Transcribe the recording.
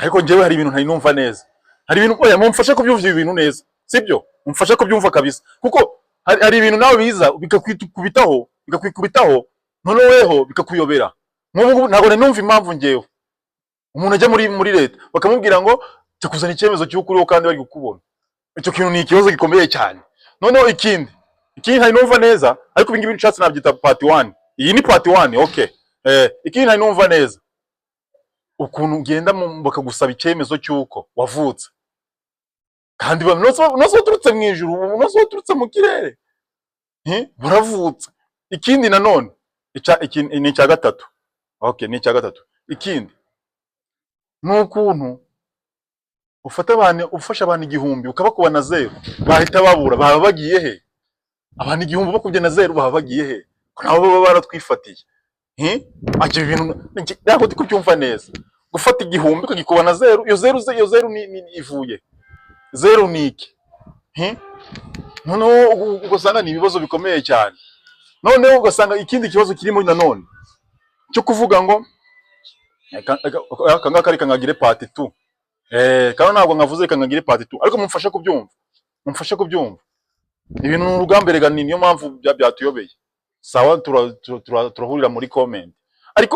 ariko njyewe hari ibintu ntari numva neza, hari ibintu oya mumfashe kubyumva ibintu neza, sibyo mumfashe kubyumva kabisa, kuko hari ibintu nawe biza bikakwikubitaho noneho bikakuyobera. Nk'ubu ntabwo numva impamvu njyewe umuntu ajya muri leta bakamubwira ngo cyo kuzana icyemezo cy'ukuri kandi bari gukubona. Icyo kintu ni ikibazo gikomeye cyane. Noneho ikindi ntari numva neza, ariko ibingi bintu nshatse nabyita part 1. Iyi ni part 1, okay. Ikindi ntari numva neza ukuntu ugenda bakagusaba icyemezo cy'uko wavutse kandi noso turutse mu ijuru, noso turutse mu kirere, buravutse. Ikindi nanone ni icya gatatu, okay, ni icya gatatu. Ikindi nukuntu ufasha abantu 1000 ukabakuba na 0 bahita babura, baba bagiye he? Abantu 1000 bakubye na 0 baba bagiye he? Ko nabo baba baratwifatiye. Ake ibintu ntabwo ndi kubyumva neza. Gufata 1000 ukagikuba na 0, iyo 0 ni ivuye 0 ni iki? Noneho ugasanga ni ibibazo bikomeye cyane. Noneho ugasanga ikindi kibazo kirimo nanone cyo kuvuga ngo kanga kari kangagire part 2. Kandi ntabwo nkavuze kangagire part 2, ariko mumfashe kubyumva. Ibintu n'urugambere ganini, niyo mpamvu byatuyobeye. Sawa, turahurira muri comment.